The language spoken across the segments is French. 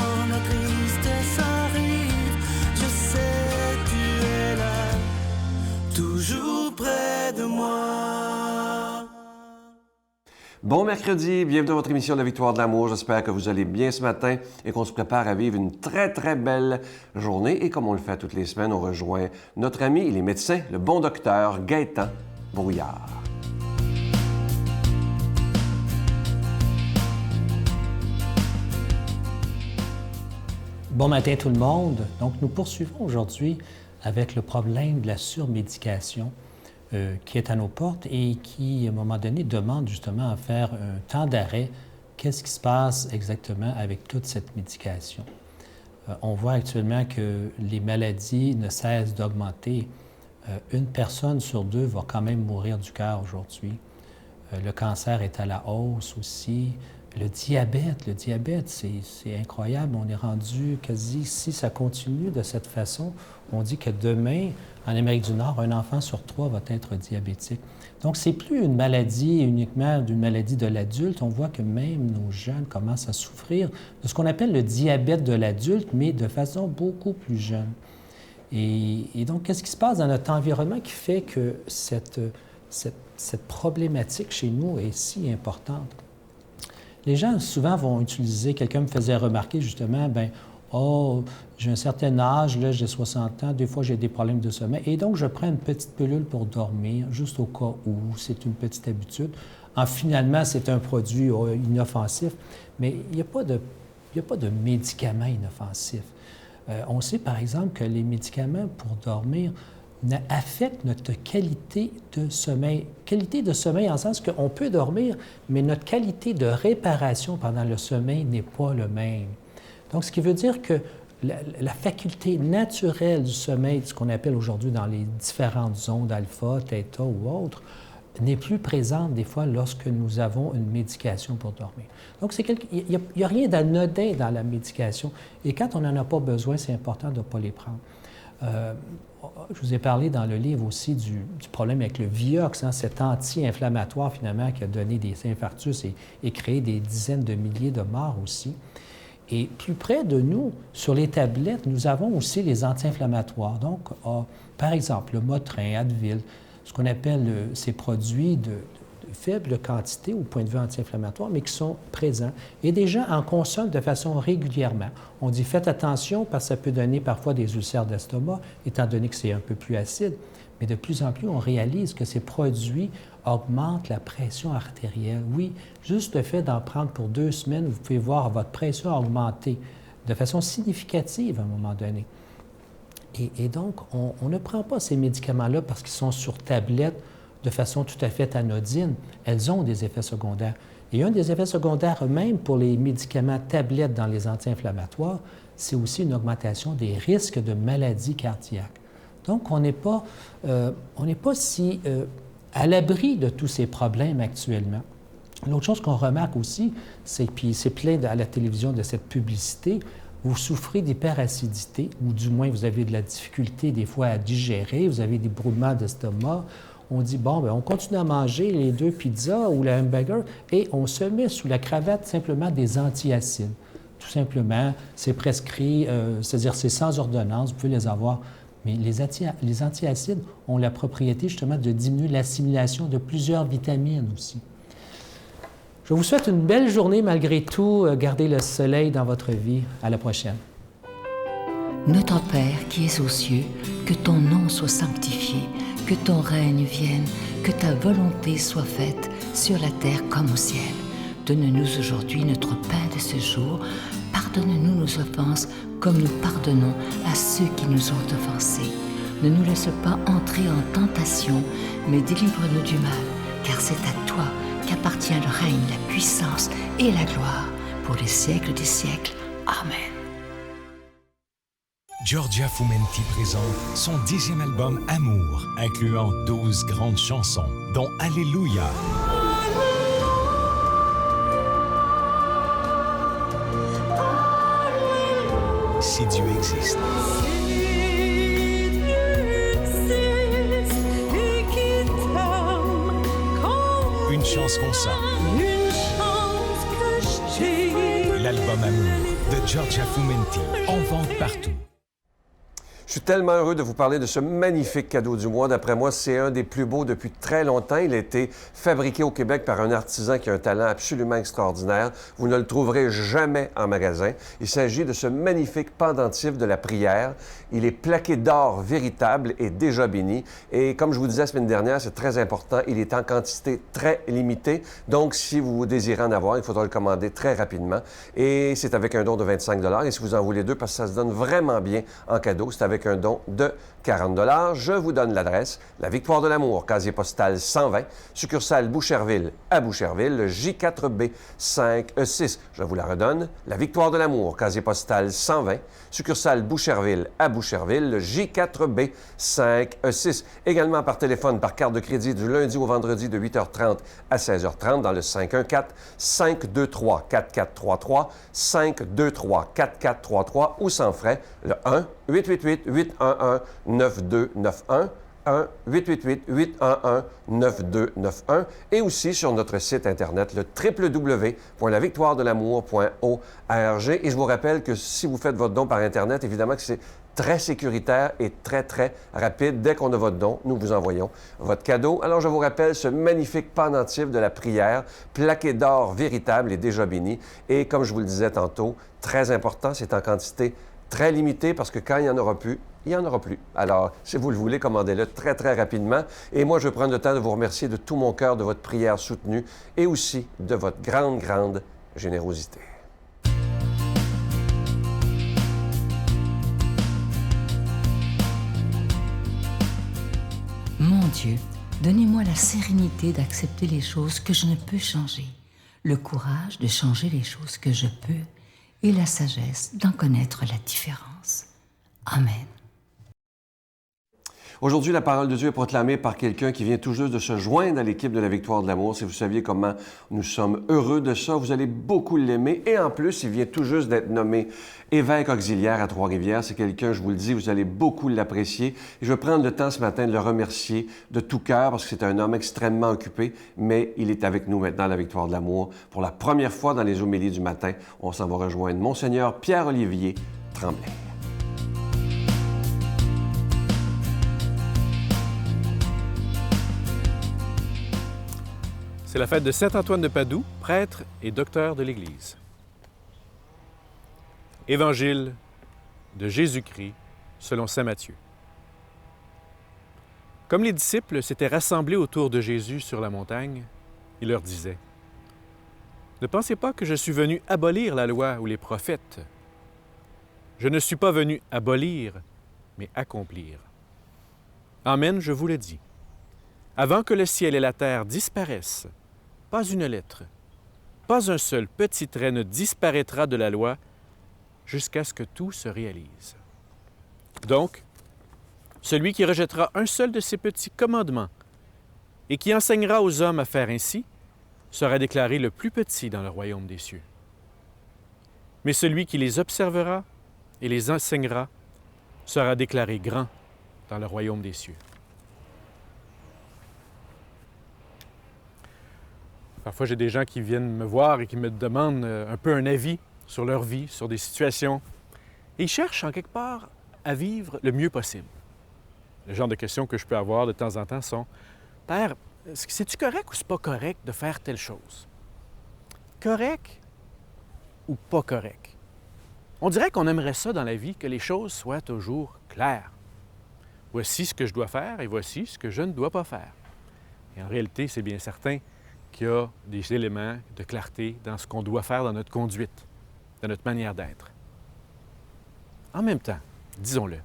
quand la tristesse arrive, je sais tu es là, toujours près de moi. Bon mercredi, bienvenue dans votre émission de la Victoire de l'amour. J'espère que vous allez bien ce matin et qu'on se prépare à vivre une très, très belle journée. Et comme on le fait toutes les semaines, on rejoint notre ami, il est médecin, le bon docteur Gaëtan Brouillard. Bon matin tout le monde. Donc nous poursuivons aujourd'hui avec le problème de la surmédication qui est à nos portes et qui, à un moment donné, demande justement à faire un temps d'arrêt. Qu'est-ce qui se passe exactement avec toute cette médication? On voit actuellement que les maladies ne cessent d'augmenter. Une personne sur deux va quand même mourir du cœur aujourd'hui. Le cancer est à la hausse aussi. Le diabète, c'est incroyable. On est rendu quasi, si ça continue de cette façon, on dit que demain, en Amérique du Nord, un enfant sur 3 va être diabétique. Donc, c'est plus une maladie uniquement d'une maladie de l'adulte. On voit que même nos jeunes commencent à souffrir de ce qu'on appelle le diabète de l'adulte, mais de façon beaucoup plus jeune. Et donc, qu'est-ce qui se passe dans notre environnement qui fait que cette problématique chez nous est si importante? Les gens, souvent, vont utiliser, quelqu'un me faisait remarquer justement, j'ai un certain âge, là, j'ai 60 ans, des fois j'ai des problèmes de sommeil, et donc je prends une petite pilule pour dormir, juste au cas où, c'est une petite habitude. Finalement, c'est un produit inoffensif, mais il n'y a pas de médicaments inoffensifs. On sait, par exemple, que les médicaments pour dormir affecte notre qualité de sommeil. Qualité de sommeil en le sens qu'on peut dormir, mais notre qualité de réparation pendant le sommeil n'est pas le même. Donc, ce qui veut dire que la faculté naturelle du sommeil, ce qu'on appelle aujourd'hui dans les différentes ondes alpha, theta ou autres, n'est plus présente des fois lorsque nous avons une médication pour dormir. Donc, il n'y a rien d'anodin dans la médication. Et quand on n'en a pas besoin, c'est important de ne pas les prendre. Je vous ai parlé dans le livre aussi du problème avec le Vioxx, cet anti-inflammatoire finalement qui a donné des infarctus et créé des dizaines de milliers de morts aussi. Et plus près de nous, sur les tablettes, nous avons aussi les anti-inflammatoires. Donc, par exemple, le Motrin, Advil, ce qu'on appelle ces produits de faible quantité au point de vue anti-inflammatoire, mais qui sont présents. Et des gens en consomment de façon régulièrement. On dit faites attention parce que ça peut donner parfois des ulcères d'estomac, étant donné que c'est un peu plus acide. Mais de plus en plus, on réalise que ces produits augmentent la pression artérielle. Oui, juste le fait d'en prendre pour 2 semaines, vous pouvez voir votre pression augmenter de façon significative à un moment donné. Et donc, on ne prend pas ces médicaments-là parce qu'ils sont sur tablette de façon tout à fait anodine. Elles ont des effets secondaires. Et un des effets secondaires, même pour les médicaments tablettes dans les anti-inflammatoires, c'est aussi une augmentation des risques de maladies cardiaques. Donc, on n'est pas si à l'abri de tous ces problèmes actuellement. L'autre chose qu'on remarque aussi, puis c'est plein à la télévision de cette publicité, vous souffrez d'hyperacidité, ou du moins vous avez de la difficulté des fois à digérer, vous avez des brûlements d'estomac. On dit, on continue à manger les 2 pizzas ou le hamburger et on se met sous la cravate simplement des antiacides. Tout simplement, c'est prescrit, c'est-à-dire c'est sans ordonnance, vous pouvez les avoir. Mais les antiacides ont la propriété justement de diminuer l'assimilation de plusieurs vitamines aussi. Je vous souhaite une belle journée malgré tout. Gardez le soleil dans votre vie. À la prochaine. Notre Père qui es aux cieux, que ton nom soit sanctifié, que ton règne vienne, que ta volonté soit faite sur la terre comme au ciel. Donne-nous aujourd'hui notre pain de ce jour. Pardonne-nous nos offenses comme nous pardonnons à ceux qui nous ont offensés. Ne nous laisse pas entrer en tentation, mais délivre-nous du mal, car c'est à toi qu'appartient le règne, la puissance et la gloire pour les siècles des siècles. Amen. Giorgia Fumenti présente son 10e album Amour, incluant 12 grandes chansons, dont Alléluia. Si Dieu existe. Une chance qu'on sent. L'album Amour. de Giorgia Fumenti, en vente partout. Je suis tellement heureux de vous parler de ce magnifique cadeau du mois. D'après moi, c'est un des plus beaux depuis très longtemps. Il a été fabriqué au Québec par un artisan qui a un talent absolument extraordinaire. Vous ne le trouverez jamais en magasin. Il s'agit de ce magnifique pendentif de la prière. Il est plaqué d'or véritable et déjà béni. Et comme je vous disais la semaine dernière, c'est très important, il est en quantité très limitée. Donc, si vous désirez en avoir, il faudra le commander très rapidement. Et c'est avec un don de 25 $. Et si vous en voulez deux, parce que ça se donne vraiment bien en cadeau, c'est avec un don de 40 $. Je vous donne l'adresse. La Victoire de l'Amour, casier postal 120, succursale Boucherville à Boucherville, le J4B 5E6. Je vous la redonne. La Victoire de l'Amour, casier postal 120, succursale Boucherville à Boucherville, le J4B 5E6. Également par téléphone, par carte de crédit du lundi au vendredi de 8h30 à 16h30 dans le 514-523-4433, 523-4433 ou sans frais, le 1-888-811-9291, 1-888-811-9291 et aussi sur notre site Internet, le www.lavictoiredelamour.org. Et je vous rappelle que si vous faites votre don par Internet, évidemment que c'est très sécuritaire et très, très rapide. Dès qu'on a votre don, nous vous envoyons votre cadeau. Alors, je vous rappelle ce magnifique pendentif de la prière, plaqué d'or véritable et déjà béni. Et comme je vous le disais tantôt, très important, c'est en quantité très limitée parce que quand il n'y en aura plus, il n'y en aura plus. Alors, si vous le voulez, commandez-le très, très rapidement. Et moi, je veux prendre le temps de vous remercier de tout mon cœur de votre prière soutenue et aussi de votre grande, grande générosité. Mon Dieu, donnez-moi la sérénité d'accepter les choses que je ne peux changer, le courage de changer les choses que je peux et la sagesse d'en connaître la différence. Amen. Aujourd'hui, la parole de Dieu est proclamée par quelqu'un qui vient tout juste de se joindre à l'équipe de la Victoire de l'Amour. Si vous saviez comment nous sommes heureux de ça, vous allez beaucoup l'aimer. Et en plus, il vient tout juste d'être nommé évêque auxiliaire à Trois-Rivières. C'est quelqu'un, je vous le dis, vous allez beaucoup l'apprécier. Et je vais prendre le temps ce matin de le remercier de tout cœur parce que c'est un homme extrêmement occupé, mais il est avec nous maintenant à la Victoire de l'Amour. Pour la première fois dans les homélies du matin, on s'en va rejoindre Monseigneur Pierre-Olivier Tremblay. C'est la fête de saint Antoine de Padoue, prêtre et docteur de l'Église. Évangile de Jésus-Christ selon saint Matthieu. Comme les disciples s'étaient rassemblés autour de Jésus sur la montagne, il leur disait : « Ne pensez pas que je suis venu abolir la loi ou les prophètes. Je ne suis pas venu abolir, mais accomplir. Amen, je vous le dis. Avant que le ciel et la terre disparaissent, pas une lettre, pas un seul petit trait ne disparaîtra de la loi jusqu'à ce que tout se réalise. Donc, celui qui rejettera un seul de ces petits commandements et qui enseignera aux hommes à faire ainsi sera déclaré le plus petit dans le royaume des cieux. Mais celui qui les observera et les enseignera sera déclaré grand dans le royaume des cieux. » Parfois, j'ai des gens qui viennent me voir et qui me demandent un peu un avis sur leur vie, sur des situations. Et ils cherchent en quelque part à vivre le mieux possible. Le genre de questions que je peux avoir de temps en temps sont « Père, c'est-tu correct ou c'est pas correct de faire telle chose? Correct ou pas correct? » On dirait qu'on aimerait ça dans la vie, que les choses soient toujours claires. Voici ce que je dois faire et voici ce que je ne dois pas faire. Et en réalité, c'est bien certain qu'il y a des éléments de clarté dans ce qu'on doit faire dans notre conduite, dans notre manière d'être. En même temps, disons-le,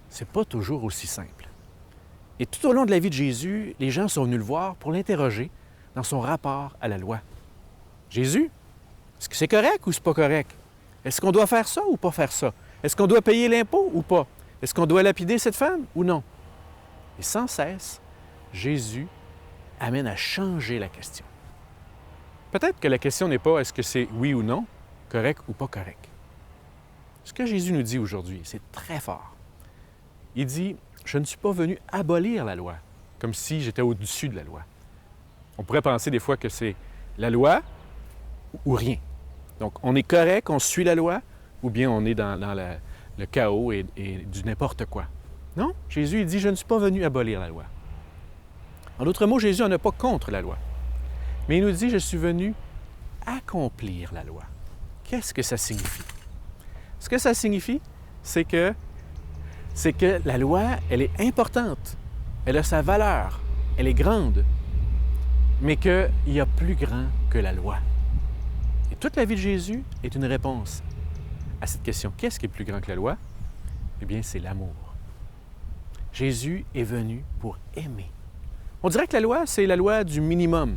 c'est pas toujours aussi simple. Et tout au long de la vie de Jésus, les gens sont venus le voir pour l'interroger dans son rapport à la loi. Jésus, est-ce que c'est correct ou c'est pas correct? Est-ce qu'on doit faire ça ou pas faire ça? Est-ce qu'on doit payer l'impôt ou pas? Est-ce qu'on doit lapider cette femme ou non? Et sans cesse, Jésus amène à changer la question. Peut-être que la question n'est pas est-ce que c'est oui ou non, correct ou pas correct. Ce que Jésus nous dit aujourd'hui, c'est très fort. Il dit « Je ne suis pas venu abolir la loi, comme si j'étais au-dessus de la loi. » On pourrait penser des fois que c'est la loi ou rien. Donc, on est correct, on suit la loi, ou bien on est dans le chaos et du n'importe quoi. Non, Jésus il dit « Je ne suis pas venu abolir la loi ». En d'autres mots, Jésus n'en a pas contre la loi. Mais il nous dit « Je suis venu accomplir la loi ». Qu'est-ce que ça signifie? Ce que ça signifie, c'est que la loi, elle est importante, elle a sa valeur, elle est grande, mais qu'il y a plus grand que la loi. Et toute la vie de Jésus est une réponse à cette question. Qu'est-ce qui est plus grand que la loi? Eh bien, c'est l'amour. Jésus est venu pour aimer. On dirait que la loi, c'est la loi du minimum.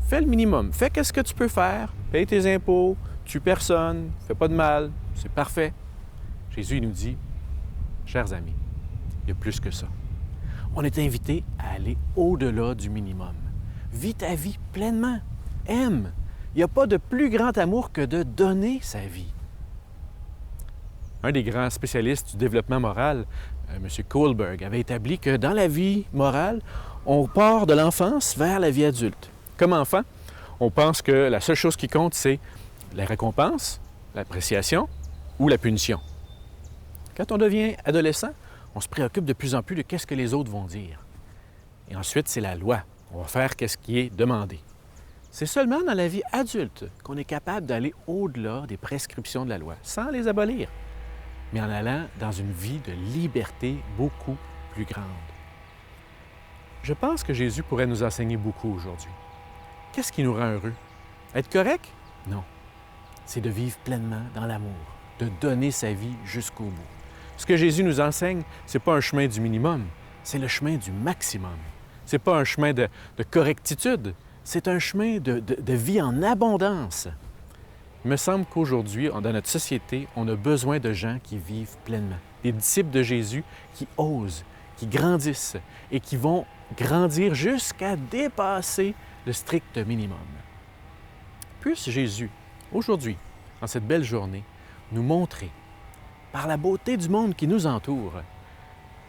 Fais le minimum. Fais ce que tu peux faire. Paye tes impôts, tue personne, fais pas de mal. C'est parfait. Jésus il nous dit, chers amis, il y a plus que ça. On est invité à aller au-delà du minimum. Vis ta vie pleinement. Aime. Il n'y a pas de plus grand amour que de donner sa vie. Un des grands spécialistes du développement moral, M. Kohlberg, avait établi que dans la vie morale, on part de l'enfance vers la vie adulte. Comme enfant, on pense que la seule chose qui compte, c'est la récompense, l'appréciation ou la punition. Quand on devient adolescent, on se préoccupe de plus en plus de qu'est-ce que les autres vont dire. Et ensuite, c'est la loi. On va faire ce qui est demandé. C'est seulement dans la vie adulte qu'on est capable d'aller au-delà des prescriptions de la loi, sans les abolir, mais en allant dans une vie de liberté beaucoup plus grande. Je pense que Jésus pourrait nous enseigner beaucoup aujourd'hui. Qu'est-ce qui nous rend heureux? Être correct? Non. C'est de vivre pleinement dans l'amour, de donner sa vie jusqu'au bout. Ce que Jésus nous enseigne, ce n'est pas un chemin du minimum, c'est le chemin du maximum. Ce n'est pas un chemin de correctitude, c'est un chemin de vie en abondance. Il me semble qu'aujourd'hui, dans notre société, on a besoin de gens qui vivent pleinement. Des disciples de Jésus qui osent, qui grandissent et qui vont grandir jusqu'à dépasser le strict minimum. Puisse Jésus, aujourd'hui, en cette belle journée, nous montrer, par la beauté du monde qui nous entoure,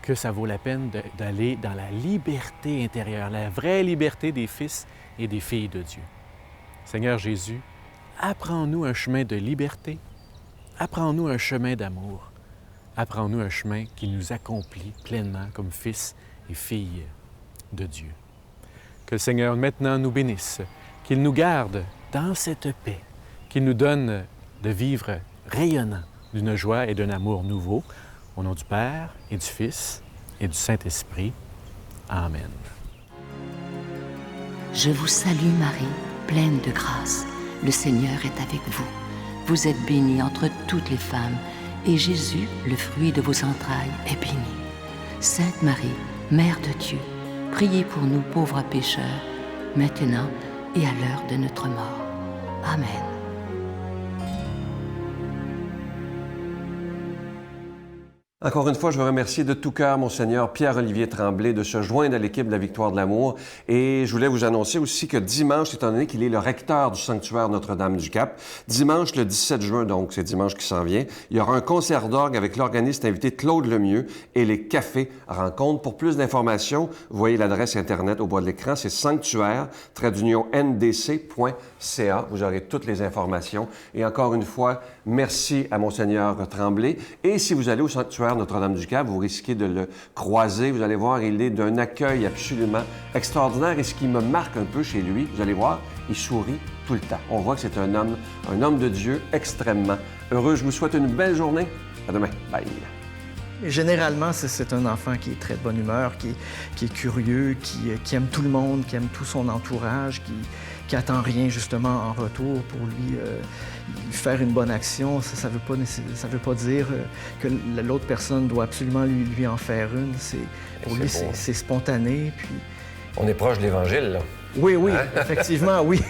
que ça vaut la peine d'aller dans la liberté intérieure, la vraie liberté des fils et des filles de Dieu. Seigneur Jésus, apprends-nous un chemin de liberté, apprends-nous un chemin d'amour, apprends-nous un chemin qui nous accomplit pleinement comme fils et filles de Dieu. Que le Seigneur maintenant nous bénisse, qu'il nous garde dans cette paix, qu'il nous donne de vivre rayonnant d'une joie et d'un amour nouveau, au nom du Père et du Fils et du Saint-Esprit. Amen. Je vous salue Marie, pleine de grâce. Le Seigneur est avec vous. Vous êtes bénie entre toutes les femmes, et Jésus, le fruit de vos entrailles, est béni. Sainte Marie, Mère de Dieu, priez pour nous pauvres pécheurs, maintenant et à l'heure de notre mort. Amen. Encore une fois, je veux remercier de tout cœur, Monseigneur Pierre-Olivier Tremblay, de se joindre à l'équipe de la Victoire de l'Amour. Et je voulais vous annoncer aussi que dimanche, étant donné qu'il est le recteur du sanctuaire Notre-Dame-du-Cap, dimanche le 17 juin, donc c'est dimanche qui s'en vient, il y aura un concert d'orgue avec l'organiste invité Claude Lemieux et les Cafés Rencontres. Pour plus d'informations, vous voyez l'adresse Internet au bas de l'écran, c'est sanctuaire-ndc.ca. Vous aurez toutes les informations. Et encore une fois, merci à Monseigneur Tremblay. Et si vous allez au sanctuaire Notre-Dame-du-Cap, vous risquez de le croiser. Vous allez voir, il est d'un accueil absolument extraordinaire. Et ce qui me marque un peu chez lui, vous allez voir, il sourit tout le temps. On voit que c'est un homme de Dieu extrêmement heureux. Je vous souhaite une belle journée. À demain. Bye. Généralement, c'est un enfant qui est très de bonne humeur, qui est curieux, qui aime tout le monde, qui aime tout son entourage, qui attend rien justement en retour pour lui faire une bonne action. Ça veut pas dire que l'autre personne doit absolument lui en faire une. Pour lui, c'est spontané. Puis... On est proche de l'Évangile, là. Oui, Hein? effectivement, oui.